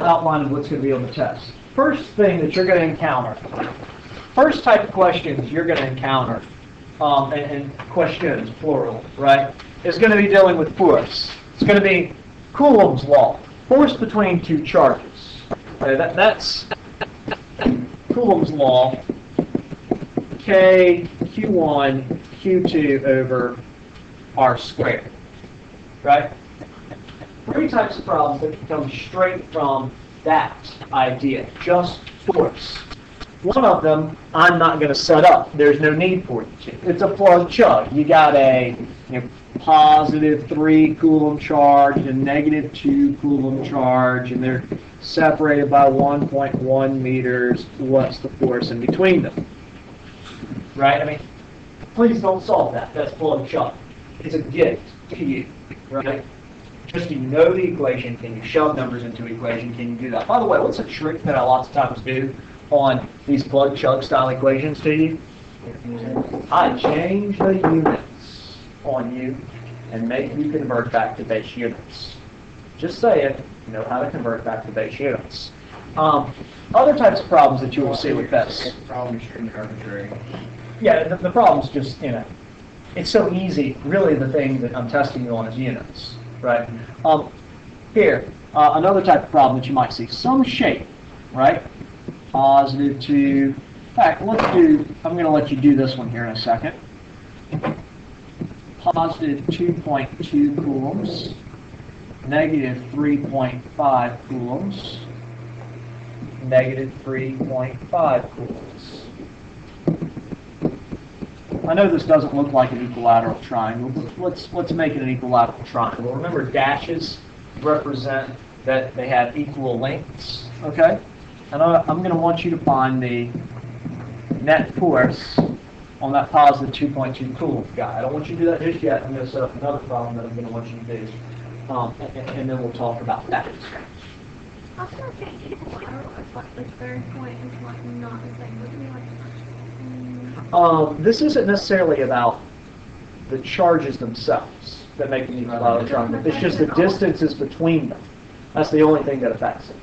outline of what's going to be on the test. First thing that you're going to encounter, first type of questions you're going to encounter, and questions, plural, right, is going to be dealing with force. It's going to be Coulomb's law, force between two charges. Okay, that's Coulomb's law, K, Q1, Q2 over R squared, right? Three types of problems that can come straight from that idea, just force. One of them, I'm not going to set up. There's no need for it. It's a plug chug. You got a positive 3 Coulomb charge and a negative 2 Coulomb charge, and they're separated by 1.1 meters. What's the force in between them? Right? I mean, please don't solve that. That's plug chug. It's a gift to you, right? Just you know the equation, can you shove numbers into the equation, can you do that? By the way, what's a trick that I lots of times do on these plug chug style equations to you? I change the units on you and make you convert back to base units. Just say it, you know how to convert back to base units. Other types of problems that you will see with this. Problems shouldn't be arbitrary. Yeah, the problem's just, it's so easy. Really the thing that I'm testing you on is units, right? Here, another type of problem that you might see. Some shape, right? Positive 2. In fact, I'm going to let you do this one here in a second. Positive 2.2 coulombs, negative 3.5 coulombs, negative 3.5 coulombs. I know this doesn't look like an equilateral triangle, but let's make it an equilateral triangle. Remember, dashes represent that they have equal lengths, okay? And I'm going to want you to find the net force on that positive 2.2 Coulomb guy. I don't want you to do that just yet. I'm going to set up another problem that I'm going to want you to do, and then we'll talk about that. I was going to say equilateral is like the third point is like not exactly like. This isn't necessarily about the charges themselves that make an equilateral triangle. It's just the distances between them. That's the only thing that affects it.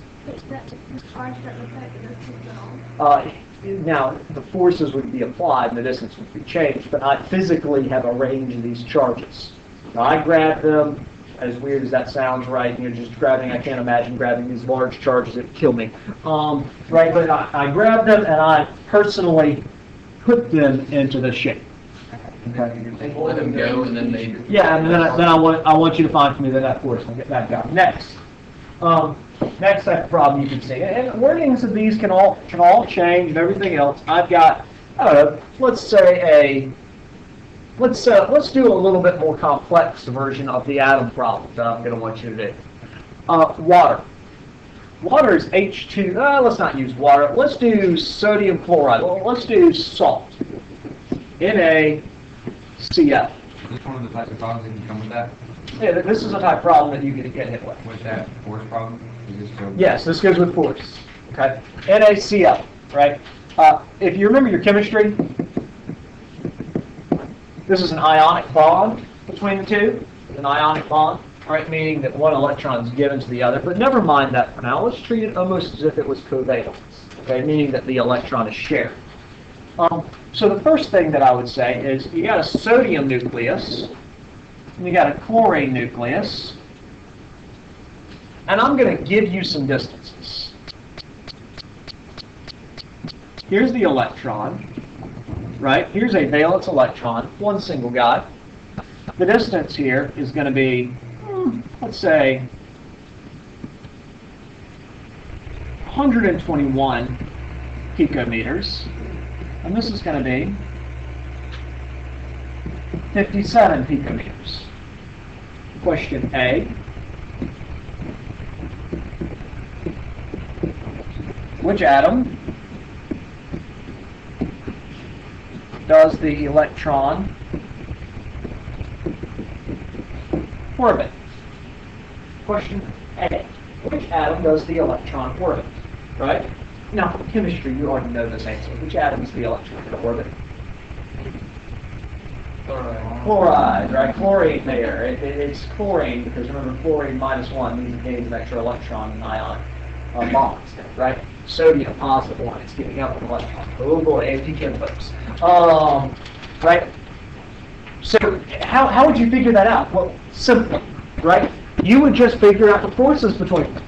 Now, the forces would be applied and the distance would be changed, but I physically have arranged these charges. Now, I grab them, as weird as that sounds, right? Just grabbing, I can't imagine grabbing these large charges that would kill me. Right, but I grab them and I personally put them into the shape. Okay. Let them go and then they... Yeah, and then I want you to find for me the net force and get that down. Next. Next type of problem you can see, and wordings of these can all change and everything else. I've got, I don't know, let's do a little bit more complex version of the atom problem that I'm going to want you to do. Water. Water is H2. Let's not use water. Let's do sodium chloride. Well, let's do salt. NaCl. Is this one of the types of problems that can come with that? Yeah, this is a type of problem that you can get hit with. What's that force problem? Yes, this goes with force. Okay, NaCl, right? If you remember your chemistry, this is an ionic bond between the two. An ionic bond, right? Meaning that one electron is given to the other. But never mind that for now. Let's treat it almost as if it was covalence. Okay, meaning that the electron is shared. So the first thing that I would say is you got a sodium nucleus. And you got a chlorine nucleus, and I'm going to give you some distances. Here's the electron, right? Here's a valence electron, one single guy. The distance here is going to be, let's say, 121 picometers, and this is going to be 57 picometers. Question A. Which atom does the electron orbit? Question A. Which atom does the electron orbit? Right? Now, for chemistry, you already know this answer. Which atom is the electron going to orbit? Chloride, right? Chlorine there. It's chlorine because remember chlorine -1 means it gains an extra electron in ion. bonds, right? Sodium positive one, it's giving up an electron. Oh boy, AFT Chem folks. Right? So how would you figure that out? Well, simple, right? You would just figure out the forces between them.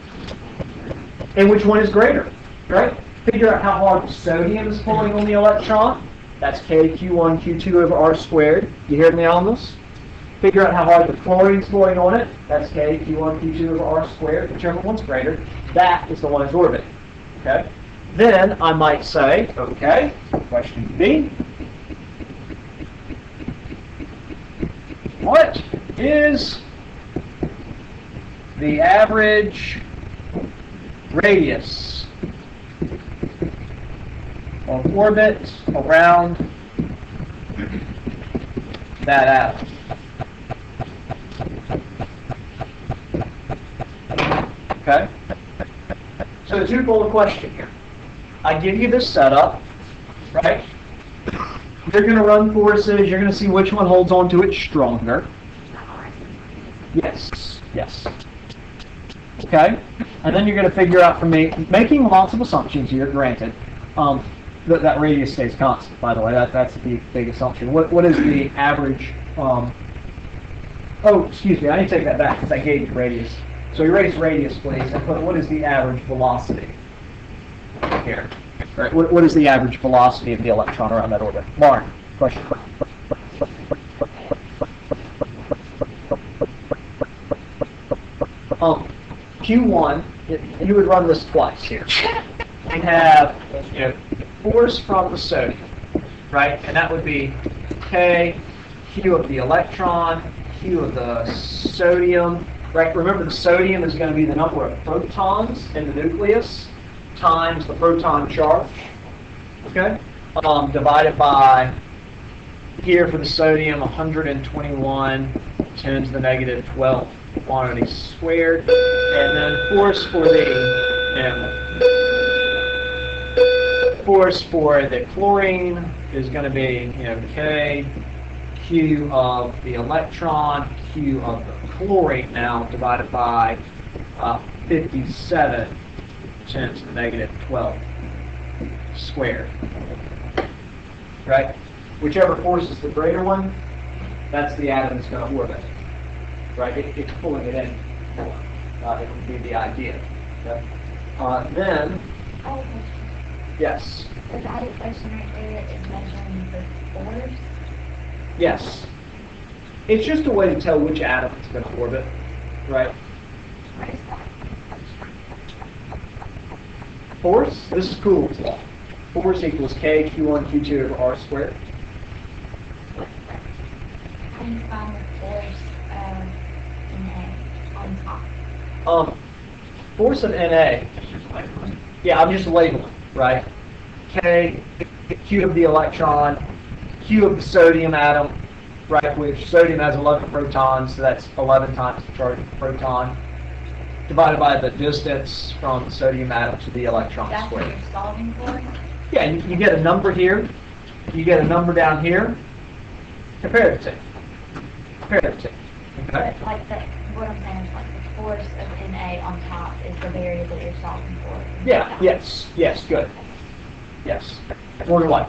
And which one is greater, right? Figure out how hard the sodium is pulling on the electron. That's KQ1, Q2 over R squared. You hear me on this? Figure out how hard the chlorine is pulling on it. That's KQ1, Q2 over R squared. Whichever one's greater, that is the one that's orbiting. Okay? Then I might say, okay, question B. What is the average radius of orbit around that atom? Okay? So the twofold question here. I give you this setup, right? You're going to run forces. You're going to see which one holds on to it stronger. Yes. Yes. Okay? And then you're going to figure out for me, making lots of assumptions here, granted, that radius stays constant, by the way. That's the big assumption. What is the average... oh, excuse me. I need to take that back because I gave you radius. So erase radius, please, and put what is the average velocity here. Right? What is the average velocity of the electron around that orbit? Mark, question. Q1, you would run this twice here. We have force from the sodium, right? And that would be K, Q of the electron, Q of the sodium, right? Remember the sodium is going to be the number of protons in the nucleus times the proton charge, okay? Divided by, here for the sodium, 121 10 to the negative 12 quantity squared, and then force for the chlorine is going to be K, Q of the electron, Q of the chlorine now divided by 57 10 to the negative 12 squared. Right? Whichever force is the greater one, that's the atom that's going to orbit. Right? It's pulling it in. It would be the idea. Okay? Then, yes. The that equation right there is measuring the force? Yes. It's just a way to tell which atom it's going to orbit. Right? What is that? Force, this is Coulomb's law. Force equals K, Q1, Q2 over R squared. How do you find the force in A on top? Force of Na. Yeah, I'm just labeling, right? K, Q of the electron, Q of the sodium atom, right? Which sodium has 11 protons, so that's 11 times the charge of the proton, divided by the distance from the sodium atom to the electron That's what squared. you're solving for? Yeah, you get a number here, you get a number down here. Compare the two. Compare the two. Okay? But what I'm saying is the force of Na on top is the variable you're solving for. Yeah, yes, good. Yes. Order what?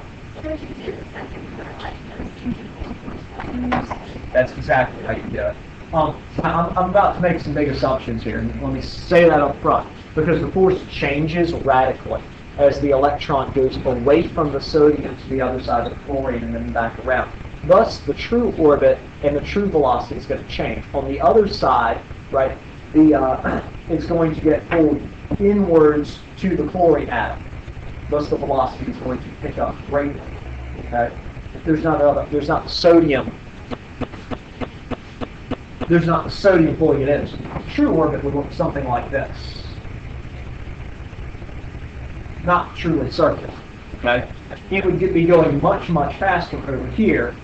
That's exactly how you do it. I'm about to make some big assumptions here, and let me say that up front, because the force changes radically as the electron goes away from the sodium to the other side of the chlorine and then back around. Thus, the true orbit and the true velocity is going to change. On the other side, right, it's going to get pulled inwards to the chlorine atom. Thus, the velocity is going to pick up greatly. Okay, there's not the sodium. There's not the sodium pulling it in. True orbit would look something like this. Not truly circular. Okay? It would be going much, much faster over here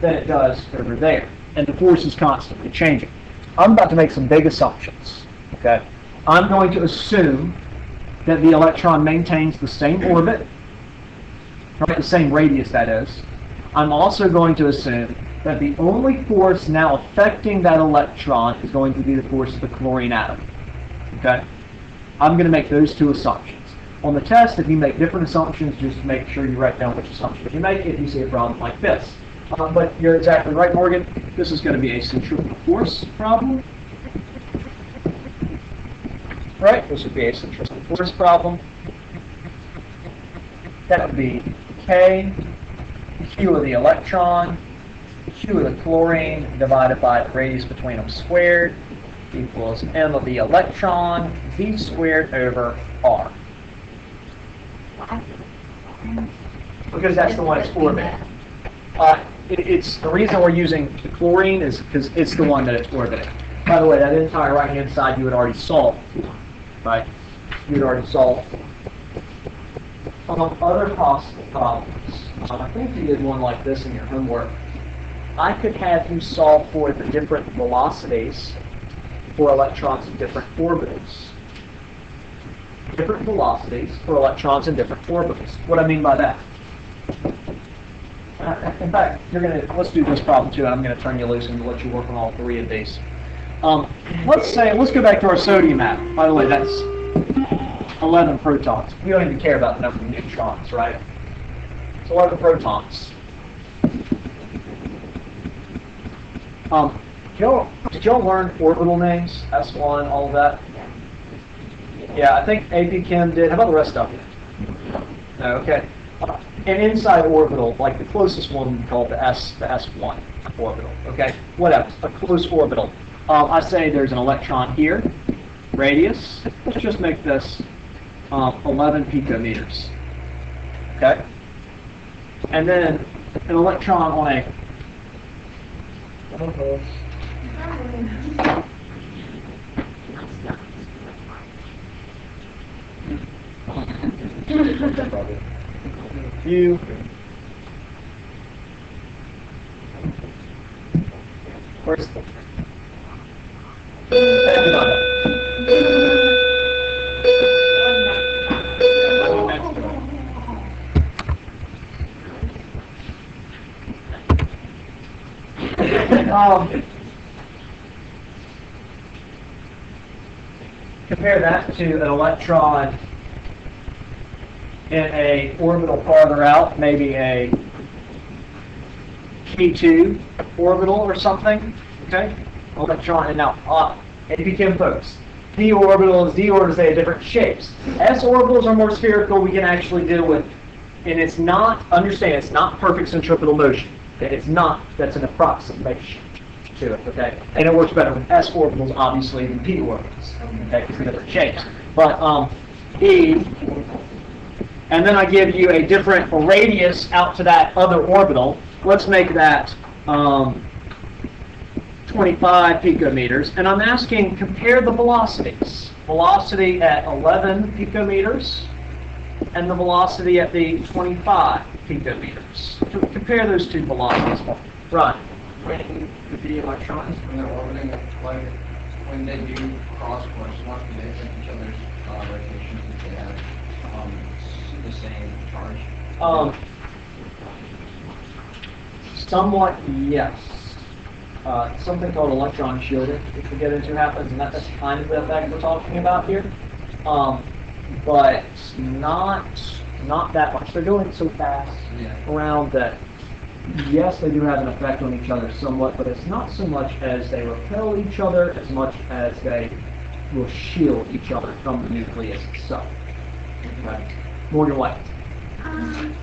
than it does over there. And the force is constantly changing. I'm about to make some big assumptions. Okay? I'm going to assume that the electron maintains the same orbit, or the same radius, that is. I'm also going to assume that the only force now affecting that electron is going to be the force of the chlorine atom. Okay? I'm going to make those two assumptions. On the test, if you make different assumptions, just make sure you write down which assumptions you make if you see a problem like this. But you're exactly right, Morgan. This is going to be a centrifugal force problem. Right? This would be a centrifugal force problem. That would be K, Q of the electron, Q of the chlorine divided by the radius between them squared equals M of the electron, V squared over R. Because that's the one it's orbiting. It's the reason we're using the chlorine is because it's the one that it's orbiting. By the way, that entire right-hand side you had already solved, right? You had already solved. Other possible problems, I think you did one like this in your homework. I could have you solve for the different velocities for electrons in different orbitals. Different velocities for electrons in different orbitals. What I mean by that? In fact, let's do this problem too, and I'm going to turn you loose and let you work on all three of these. Let's go back to our sodium atom. By the way, that's 11 protons. We don't even care about the number of neutrons, right? It's 11 protons. Did y'all learn orbital names? S1, all of that? Yeah, I think AP Chem did. How about the rest of you? No, okay. An inside orbital, like the closest one would be called the S1 orbital. Okay, whatever, a close orbital. I say there's an electron here, radius. Let's just make this 11 picometers. Okay, and then an electron on a view. Where's the compare that to an electron in a orbital farther out, maybe a P2 orbital or something. Okay, electron, and now AP Chem folks, D orbitals, they have different shapes. S orbitals are more spherical. We can actually deal with, and it's not. Understand, it's not perfect centripetal motion. Okay? It's not. That's an approximation to it. Okay, and it works better with S orbitals, obviously, than P orbitals. Okay, because they're different shapes. But E. And then I give you a different radius out to that other orbital. Let's make that 25 picometers. And I'm asking, compare the velocities. Velocity at 11 picometers and the velocity at the 25 picometers. Compare those two velocities. Right. When the electrons, when they're orbiting, like when they do cross correspond, do they think each other's rotations that they have the same charge? Somewhat, yes. Something called electron shielding, which we'll get into, happens, and that's kind of the effect we're talking about here. But not that much. They're going so fast around that. Yes, they do have an effect on each other somewhat, but it's not so much as they repel each other as much as they will shield each other from the nucleus itself. Okay. Morgan White. Can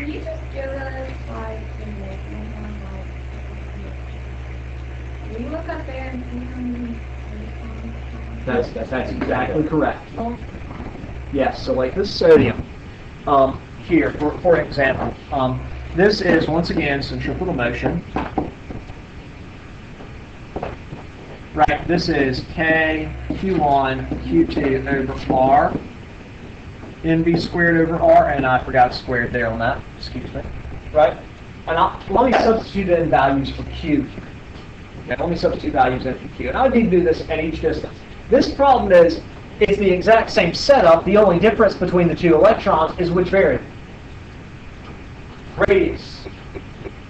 you just give us like the measurement on like? Can you look up there and see how many electrons? That's exactly correct. Yes. So like this sodium here, for example, this is once again centripetal motion. Right. This is K Q1 Q2 over R. NV squared over R, and I forgot squared there on that, excuse me, right? And let me substitute in values for Q. Okay, let me substitute values in for Q. And I need to do this at each distance. This problem is, it's the exact same setup. The only difference between the two electrons is which variable? Radius.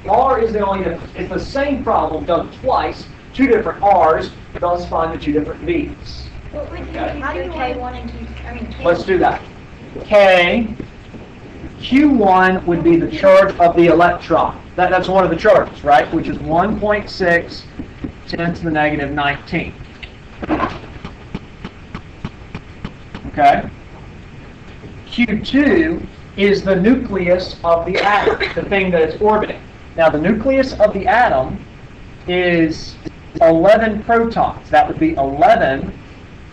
R is the only difference. It's the same problem done twice, two different R's, thus find the two different V's. What would you Okay. use for K1 and Q? I mean, K1? Let's do that. Q1 would be the charge of the electron. That's one of the charges, right? Which is 1.6 10 to the negative 19. Okay? Q2 is the nucleus of the atom, the thing that it's orbiting. Now, the nucleus of the atom is 11 protons. That would be 11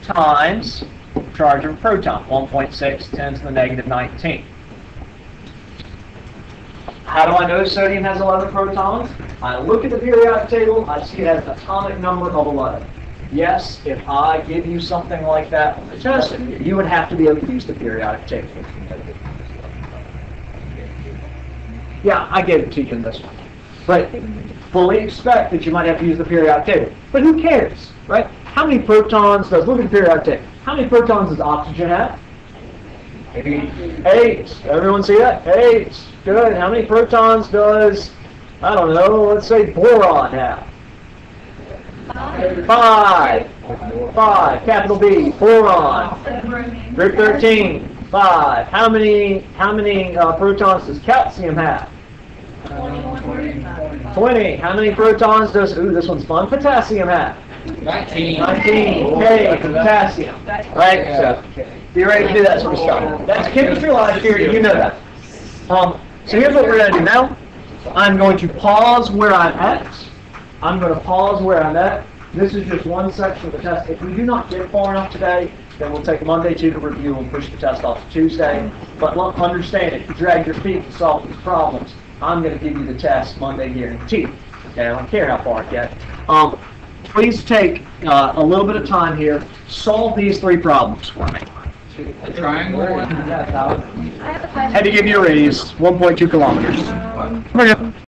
times charge of a proton, 1.6 10 to the negative 19. How do I know sodium has 11 protons? I look at the periodic table, I see it has an atomic number of 11. Yes, if I give you something like that on the test, you would have to be able to use the periodic table. Yeah, I gave it to you in this one. But fully expect that you might have to use the periodic table. But who cares, right? How many protons does, look at the periodic table, how many protons does oxygen have? 8. Everyone see that? 8. Good. How many protons does, I don't know, let's say boron have? 5. 5. Capital B. Boron. Group 13. 5. How many protons does calcium have? 20. How many protons does, ooh, this one's fun, potassium have? 19. Okay, potassium. Right? So, be ready to do that sort of stuff. That's chemistry last year, you know that. So here's what we're going to do now. I'm going to pause where I'm at. I'm going to pause where I'm at. This is just one section of the test. If we do not get far enough today, then we'll take Monday, Tuesday to review and push the test off to Tuesday. But understand, if you drag your feet to solve these problems, I'm going to give you the test Monday guaranteed. Okay, I don't care how far I get. Please take a little bit of time here. Solve these 3 problems for me. A triangle. I have a question. Had to give you a raise, 1.2 kilometers.